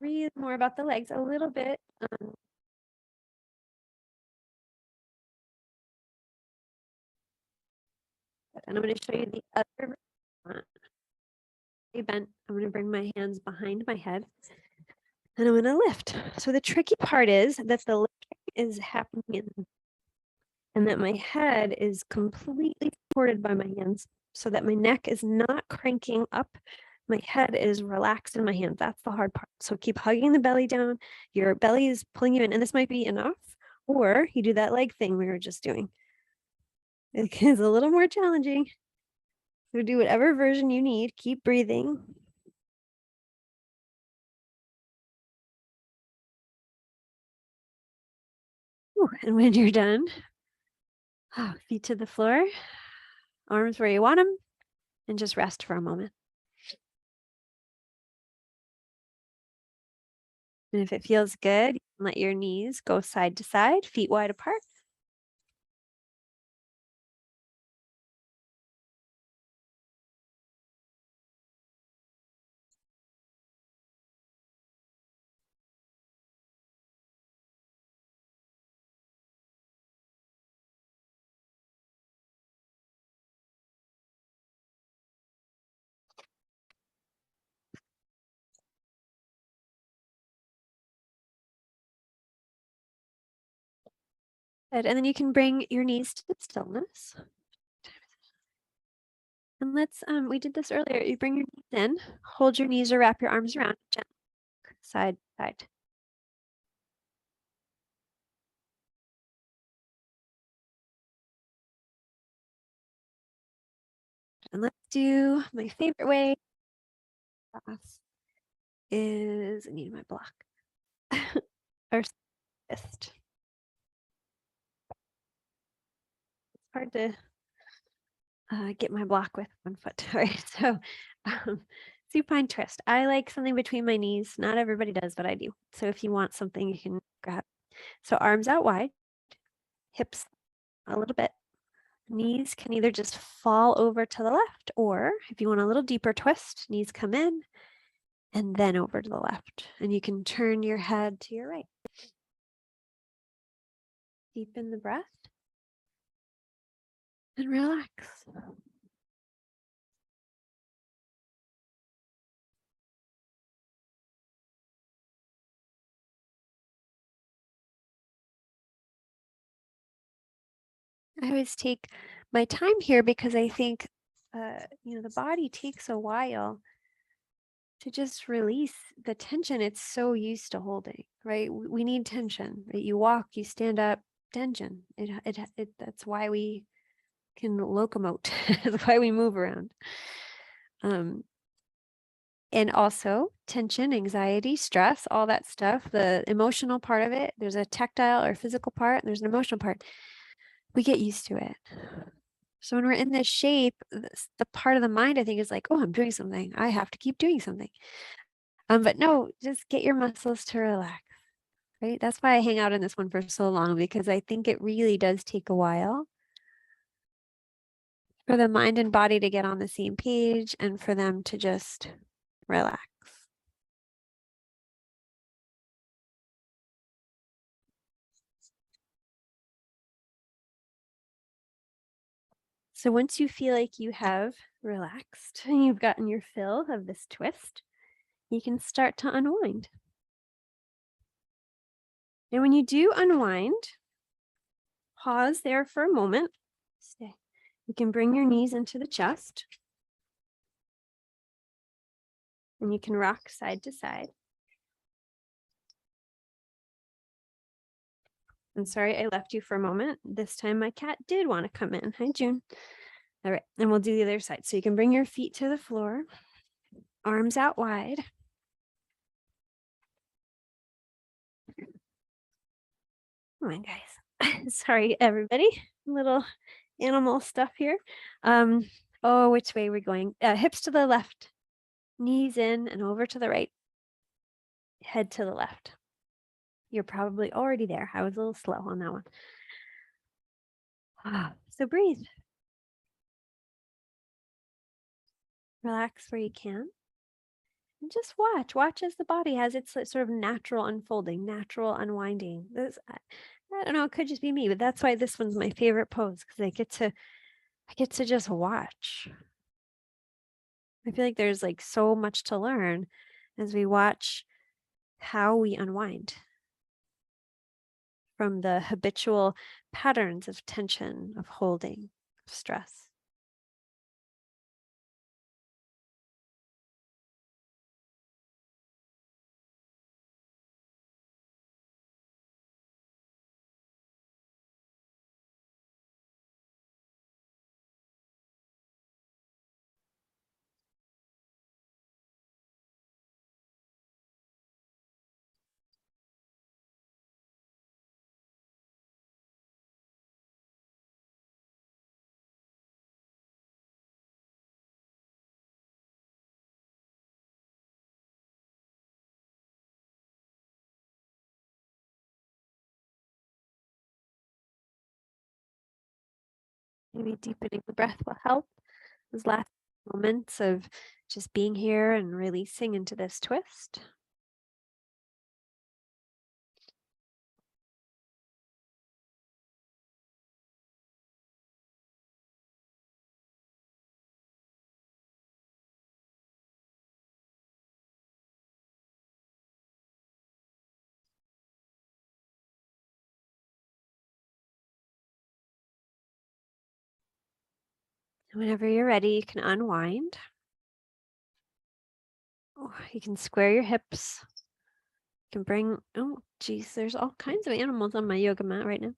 Speaker 1: Read more about the legs a little bit. And I'm going to show you the other bent. I'm going to bring my hands behind my head and I'm going to lift. So the tricky part is that the lifting is happening and that my head is completely supported by my hands so that my neck is not cranking up. My head is relaxed in my hands. That's the hard part. So keep hugging the belly down. Your belly is pulling you in, and this might be enough, or you do that leg thing we were just doing. It is a little more challenging. So do whatever version you need. Keep breathing. Ooh, and when you're done, feet to the floor, arms where you want them, and just rest for a moment. And if it feels good, let your knees go side to side, feet wide apart. Good. And then you can bring your knees to the stillness. And let's, we did this earlier. You bring your knees in, hold your knees or wrap your arms around, gently, side, side. And let's do my favorite way is, I need my block. Or twist. It's hard to get my block with one foot. All right, so supine twist. I like something between my knees. Not everybody does, but I do. So if you want something, you can grab. So arms out wide, hips a little bit. Knees can either just fall over to the left, or if you want a little deeper twist, knees come in and then over to the left. And you can turn your head to your right. Deepen the breath and relax. I always take my time here because I think, the body takes a while to just release the tension it's so used to holding, right? We need tension, right? You walk, you stand up, tension. That's why we can locomote. That's why we move around. And also tension, anxiety, stress, all that stuff, the emotional part of it. There's a tactile or physical part, and there's an emotional part. We get used to it. So when we're in this shape, the part of the mind, I think, is like, oh, I'm doing something. I have to keep doing something. But no, just get your muscles to relax, right? That's why I hang out in this one for so long, because I think it really does take a while for the mind and body to get on the same page and for them to just relax. So once you feel like you have relaxed and you've gotten your fill of this twist, you can start to unwind. And when you do unwind, pause there for a moment. Stay. You can bring your knees into the chest. And you can rock side to side. I'm sorry I left you for a moment. This time my cat did want to come in. Hi, June. All right, and we'll do the other side. So you can bring your feet to the floor, arms out wide. Come on, guys. Sorry, everybody. Little animal stuff here. Oh, which way are we going? Hips to the left, knees in and over to the right, head to the left. You're probably already there. I was a little slow on that one. So breathe. Relax where you can. And just watch as the body has its sort of natural unfolding, natural unwinding. I don't know, it could just be me, but that's why this one's my favorite pose, because I get to just watch. I feel like there's like so much to learn as we watch how we unwind from the habitual patterns of tension, of holding, of stress. Maybe deepening the breath will help. Those last moments of just being here and releasing into this twist. Whenever you're ready, you can unwind. Oh, you can square your hips. You can bring, oh, geez, there's all kinds of animals on my yoga mat right now.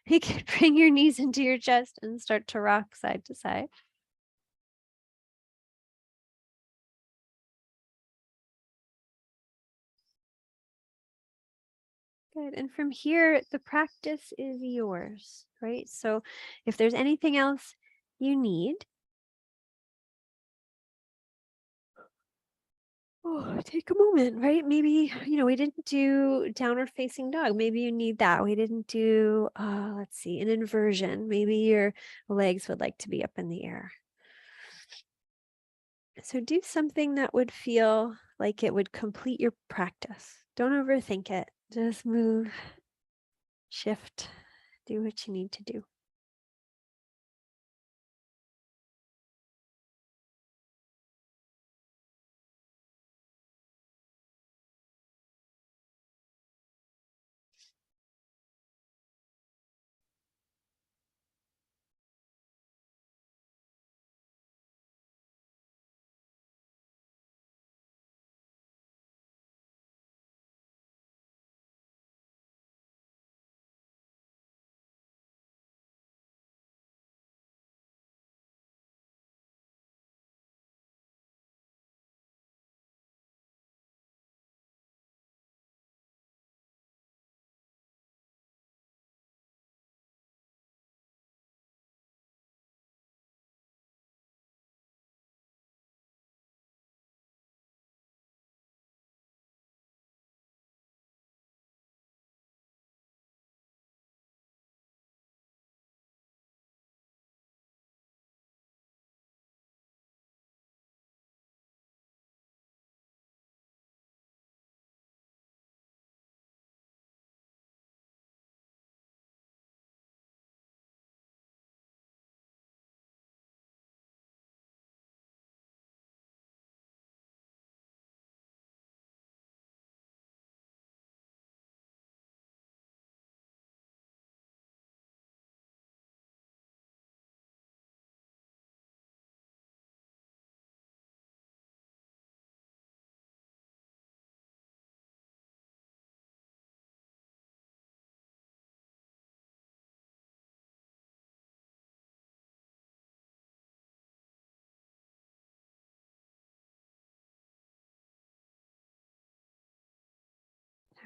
Speaker 1: You can bring your knees into your chest and start to rock side to side. Good. And from here, the practice is yours, right? So if there's anything else you need, take a moment, right? Maybe, we didn't do downward facing dog. Maybe you need that. We didn't do, let's see, an inversion. Maybe your legs would like to be up in the air. So do something that would feel like it would complete your practice. Don't overthink it. Just move, shift, do what you need to do.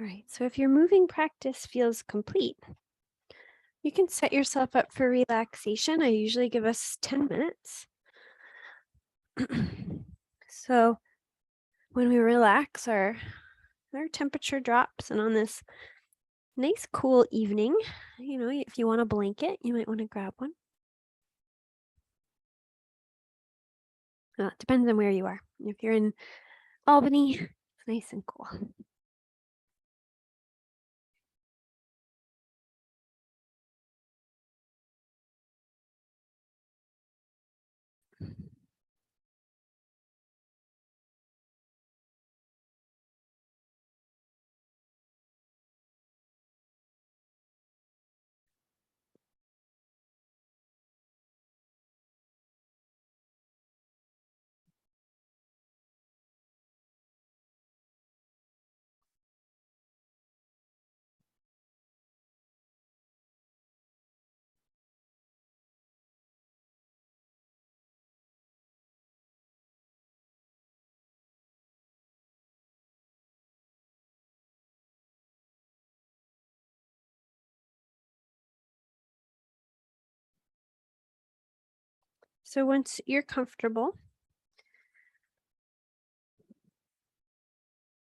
Speaker 1: All right, so if your moving practice feels complete, you can set yourself up for relaxation. I usually give us 10 minutes. So when we relax, our temperature drops, and on this nice cool evening, if you want a blanket, you might want to grab one. It depends on where you are. If you're in Albany, it's nice and cool. So once you're comfortable,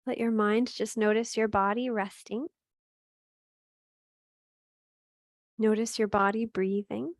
Speaker 1: let your mind just notice your body resting. Notice your body breathing.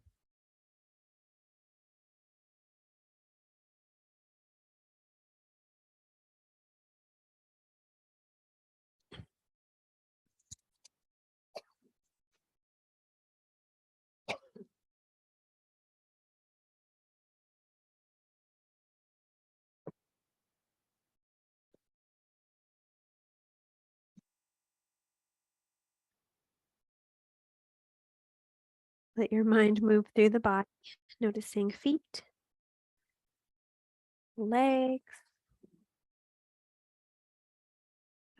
Speaker 1: Let your mind move through the body, noticing feet, legs,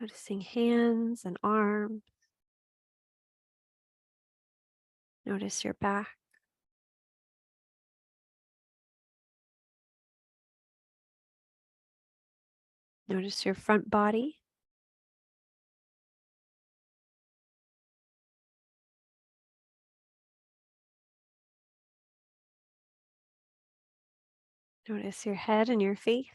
Speaker 1: noticing hands and arms. Notice your back. Notice your front body. Notice your head and your face.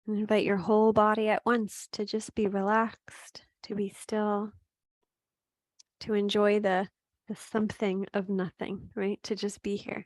Speaker 1: And invite your whole body at once to just be relaxed, to be still, to enjoy the something of nothing, right? To just be here.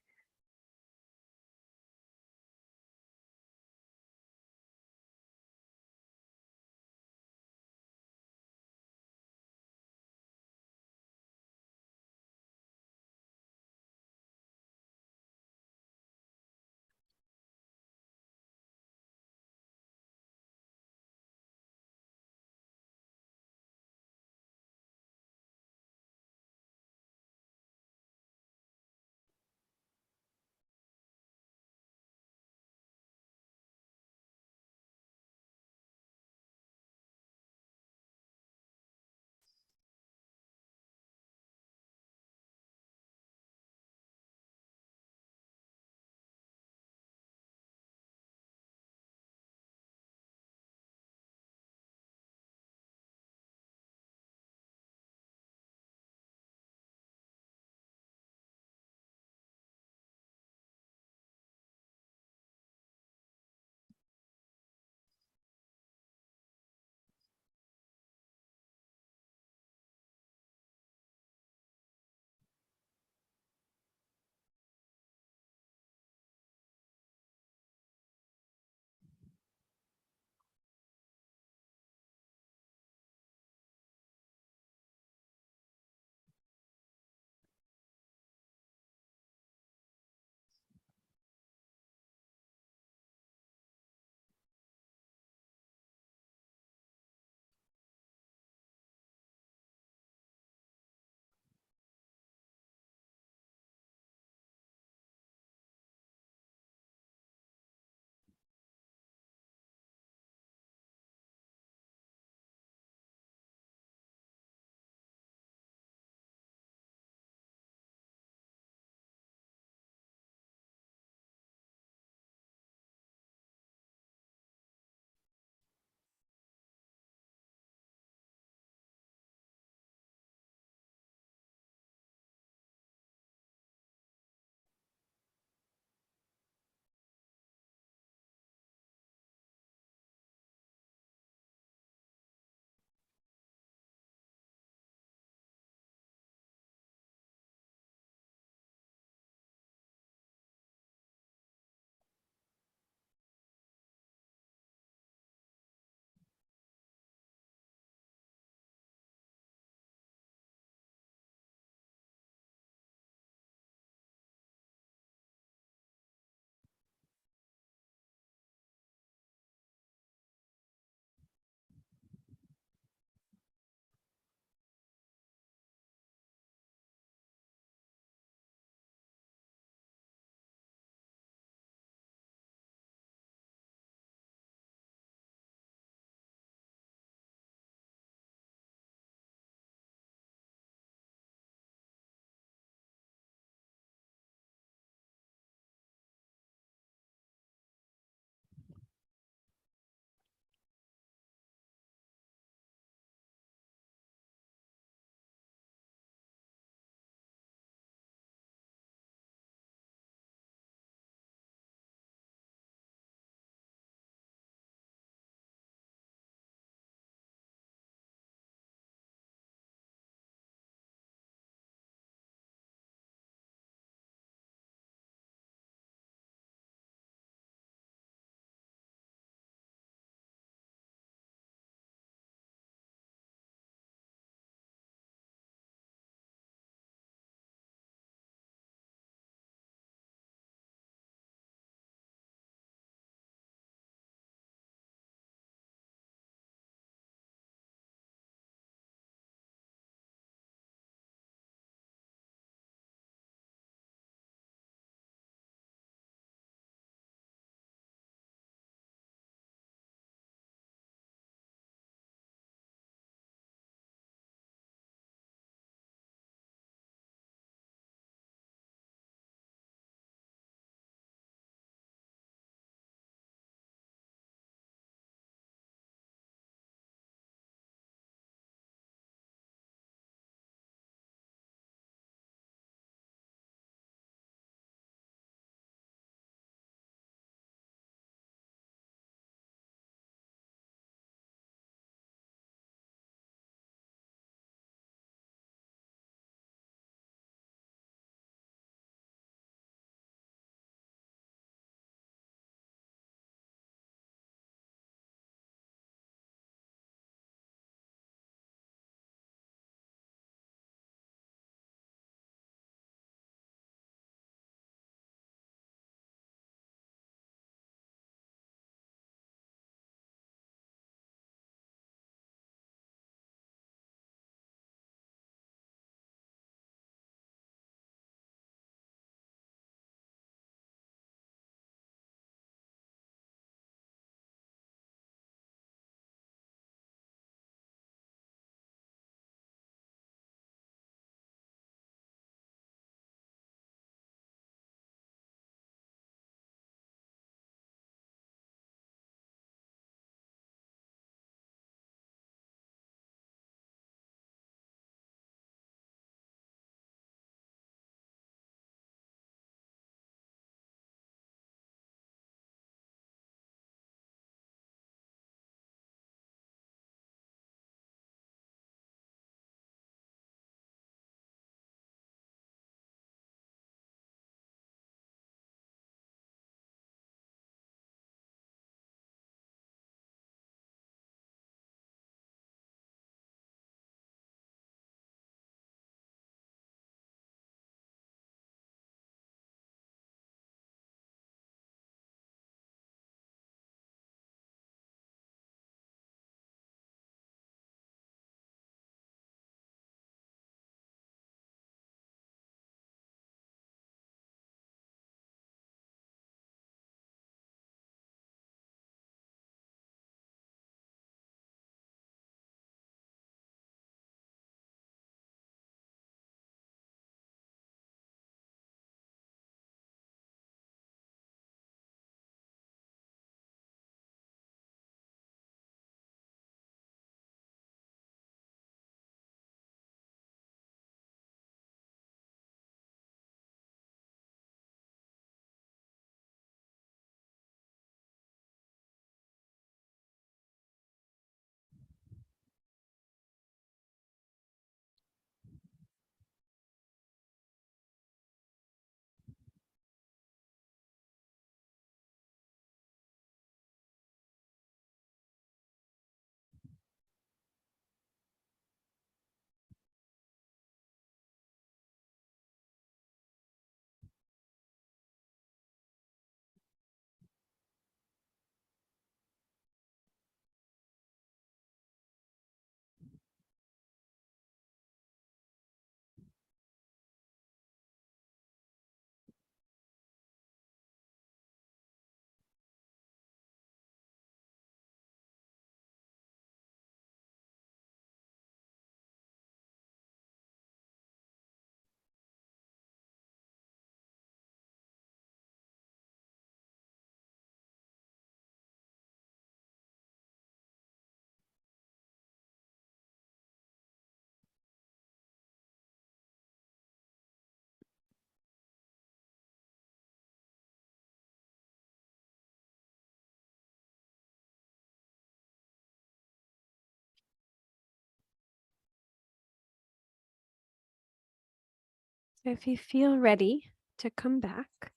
Speaker 1: So if you feel ready to come back,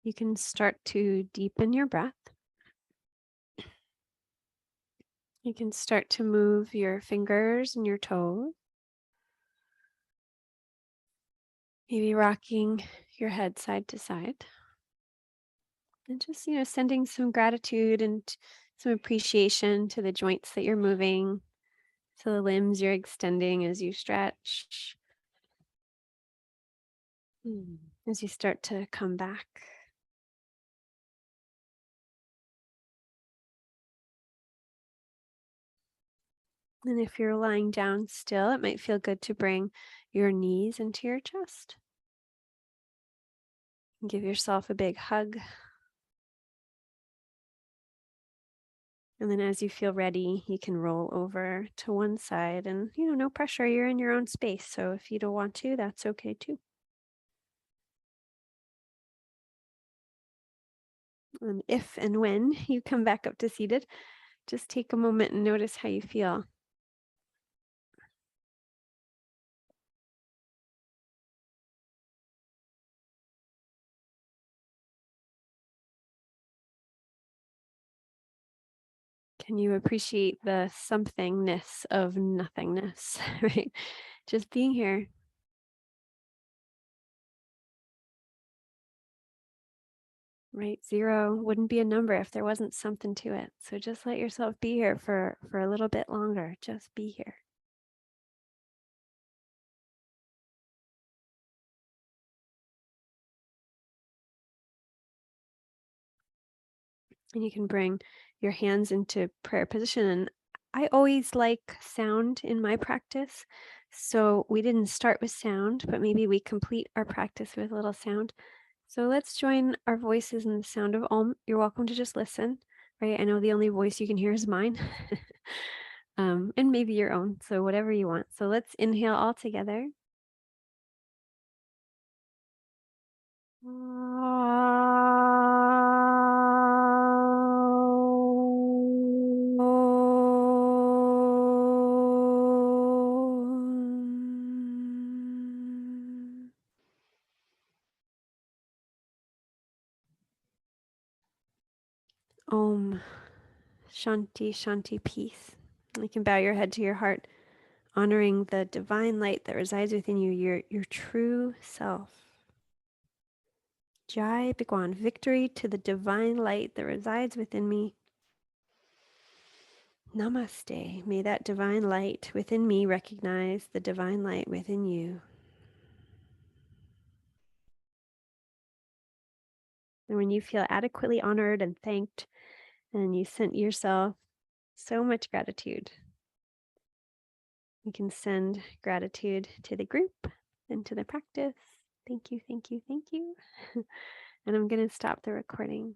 Speaker 1: you can start to deepen your breath. You can start to move your fingers and your toes. Maybe rocking your head side to side. And just, sending some gratitude and some appreciation to the joints that you're moving, to the limbs you're extending as you stretch, as you start to come back. And if you're lying down still, it might feel good to bring your knees into your chest. Give yourself a big hug. And then as you feel ready, you can roll over to one side and, no pressure. You're in your own space. So if you don't want to, that's okay too. And if and when you come back up to seated, just take a moment and notice how you feel. Can you appreciate the somethingness of nothingness, right? Just being here. Right? 0 wouldn't be a number if there wasn't something to it. So just let yourself be here for a little bit longer. Just be here. And you can bring your hands into prayer position. And I always like sound in my practice. So we didn't start with sound, but maybe we complete our practice with a little sound. So let's join our voices in the sound of Om. You're welcome to just listen, right? I know the only voice you can hear is mine, and maybe your own. So whatever you want. So let's inhale all together. Om. Shanti, Shanti, peace. You can bow your head to your heart, honoring the divine light that resides within you, your true self. Jai Bhagwan, victory to the divine light that resides within me. Namaste. May that divine light within me recognize the divine light within you. And when you feel adequately honored and thanked, and you sent yourself so much gratitude, you can send gratitude to the group and to the practice. Thank you, thank you, thank you. And I'm going to stop the recording.